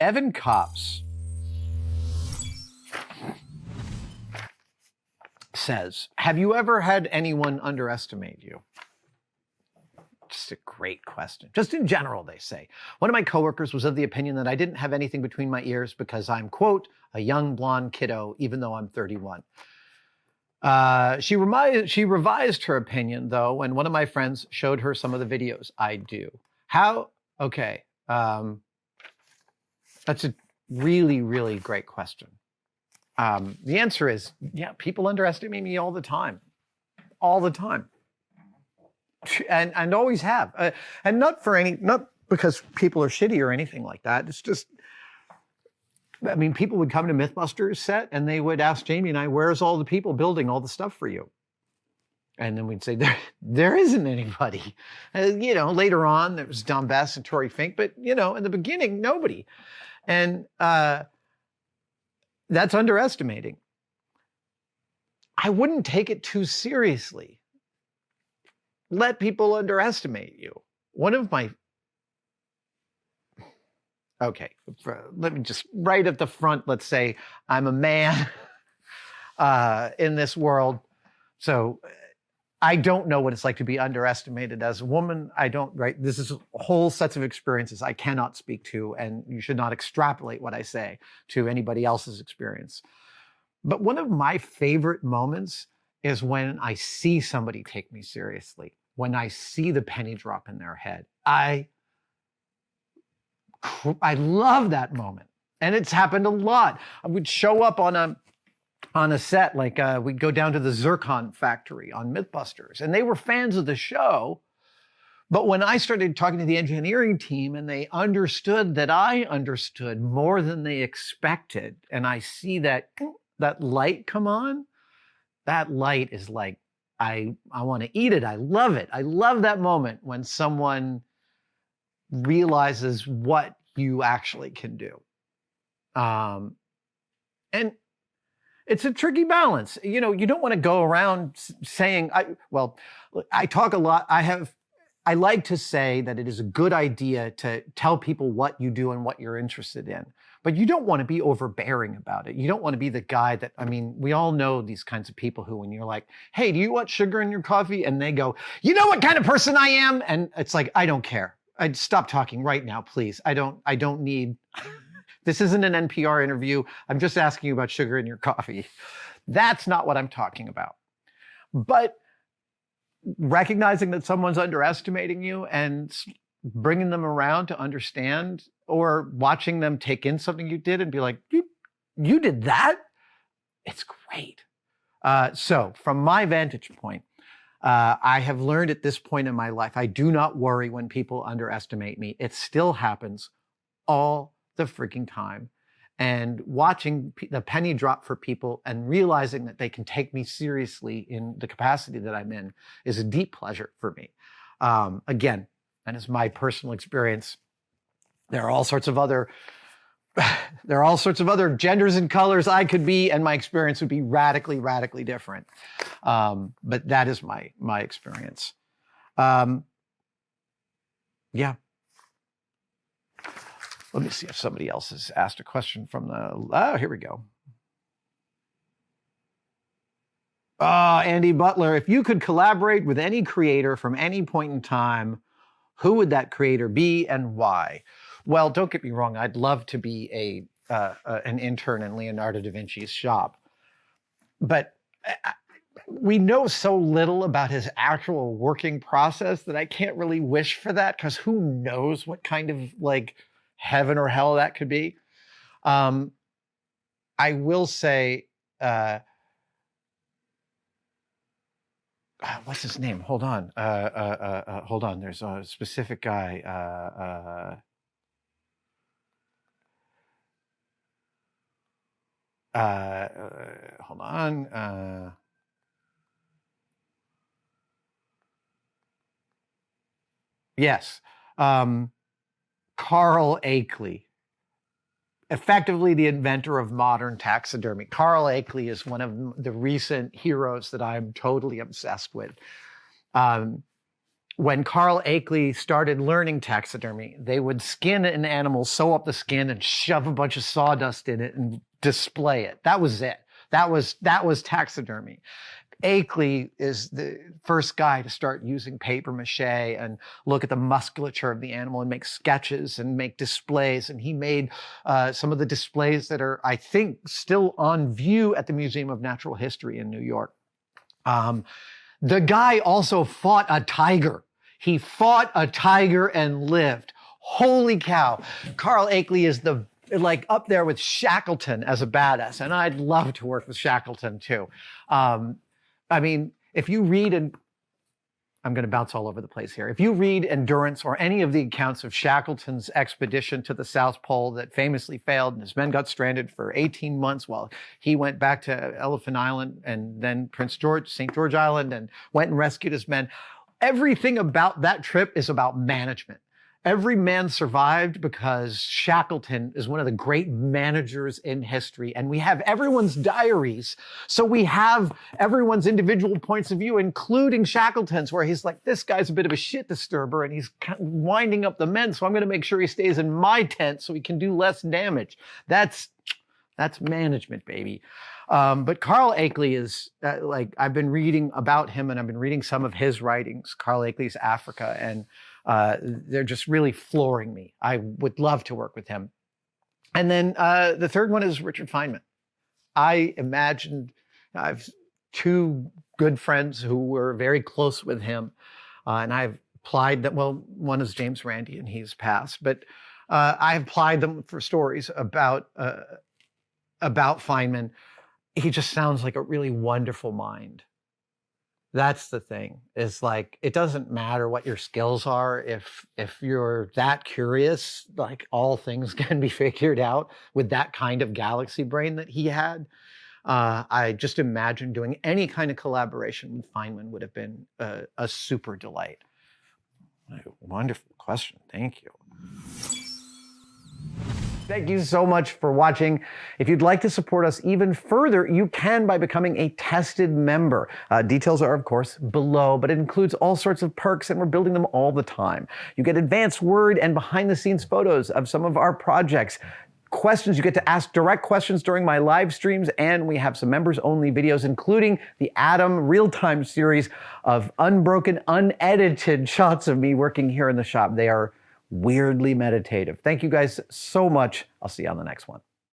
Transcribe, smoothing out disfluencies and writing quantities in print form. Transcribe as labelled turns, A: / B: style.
A: Evan Copps says, have you ever had anyone underestimate you? Just a great question. Just in general, they say. One of my coworkers was of the opinion that I didn't have anything between my ears because I'm, quote, a young blonde kiddo, even though I'm 31. She revised her opinion, though, when one of my friends showed her some of the videos I do. How? Okay. That's a really, really great question. The answer is, yeah, people underestimate me all the time. All the time. And always have. And not because people are shitty or anything like that. It's just, I mean, people would come to Mythbusters set and they would ask Jamie and I, where's all the people building all the stuff for you? And then we'd say, there isn't anybody. Later on, there was Don Bess and Tori Fink, but, in the beginning, nobody. And that's underestimating. I wouldn't take it too seriously. Let people underestimate you. Okay, let me just, right at the front, let's say I'm a man in this world. So I don't know what it's like to be underestimated as a woman. This is whole sets of experiences I cannot speak to, and you should not extrapolate what I say to anybody else's experience. But one of my favorite moments is when I see somebody take me seriously, when I see the penny drop in their head. I love that moment. And it's happened a lot. I would show up on a set, like we'd go down to the Zircon factory on Mythbusters, and they were fans of the show. But when I started talking to the engineering team and they understood that I understood more than they expected, and I see that light come on, that light is like, I want to eat it. I love it. I love that moment when someone realizes what you actually can do. And it's a tricky balance. You don't want to go around saying, I talk a lot. I like to say that it is a good idea to tell people what you do and what you're interested in, but you don't want to be overbearing about it. You don't want to be the guy that, we all know these kinds of people who, when you're like, hey, do you want sugar in your coffee? And they go, you know what kind of person I am? And it's like, I don't care. I'd stop talking right now, please. I don't need, this isn't an NPR interview. I'm just asking you about sugar in your coffee. That's not what I'm talking about. But recognizing that someone's underestimating you and bringing them around to understand, or watching them take in something you did and be like, you did that? It's great. So from my vantage point, I have learned at this point in my life, I do not worry when people underestimate me. It still happens all the freaking time. And watching the penny drop for people and realizing that they can take me seriously in the capacity that I'm in is a deep pleasure for me. Again, and it's my personal experience. There are all sorts of other genders and colors I could be, and my experience would be radically, radically different. But that is my experience. Yeah. Let me see if somebody else has asked a question from here we go. Andy Butler, if you could collaborate with any creator from any point in time, who would that creator be and why? Well, don't get me wrong. I'd love to be an intern in Leonardo da Vinci's shop. But we know so little about his actual working process that I can't really wish for that, because who knows what kind of heaven or hell that could be. I will say, what's his name? Hold on. Hold on. There's a specific guy. Hold on. Yes. Carl Akeley, effectively the inventor of modern taxidermy. Carl Akeley is one of the recent heroes that I'm totally obsessed with. when Carl Akeley started learning taxidermy, they would skin an animal, sew up the skin, and shove a bunch of sawdust in it and display it. That was it. That was taxidermy. Akeley is the first guy to start using paper mache and look at the musculature of the animal and make sketches and make displays. And he made some of the displays that are, I think, still on view at the Museum of Natural History in New York. The guy also fought a tiger. He fought a tiger and lived. Holy cow. Carl Akeley is like up there with Shackleton as a badass. And I'd love to work with Shackleton too. I mean, if you read, and I'm going to bounce all over the place here. If you read Endurance or any of the accounts of Shackleton's expedition to the South Pole that famously failed and his men got stranded for 18 months while he went back to Elephant Island and then St. George Island and went and rescued his men, everything about that trip is about management. Every man survived because Shackleton is one of the great managers in history. And we have everyone's diaries. So we have everyone's individual points of view, including Shackleton's, where he's like, this guy's a bit of a shit disturber and he's winding up the men. So I'm going to make sure he stays in my tent so he can do less damage. That's management, baby. But Carl Akeley is I've been reading about him and I've been reading some of his writings, Carl Akeley's Africa, and they're just really flooring me. I would love to work with him. And then the third one is Richard Feynman. I imagined I have two good friends who were very close with him, and I've applied them. Well, one is James Randi, and he's passed, but I've applied them for stories about Feynman. He just sounds like a really wonderful mind. That's the thing. It's like, it doesn't matter what your skills are. If you're that curious, like all things can be figured out with that kind of galaxy brain that he had. I just imagine doing any kind of collaboration with Feynman would have been a super delight. Wonderful question. Thank you. Thank you so much for watching. If you'd like to support us even further, you can by becoming a tested member. Details are, of course, below, but it includes all sorts of perks, and we're building them all the time. You get advanced word and behind-the-scenes photos of some of our projects. Questions, you get to ask direct questions during my live streams, and we have some members-only videos, including the Adam real-time series of unbroken, unedited shots of me working here in the shop. They are weirdly meditative. Thank you guys so much. I'll see you on the next one.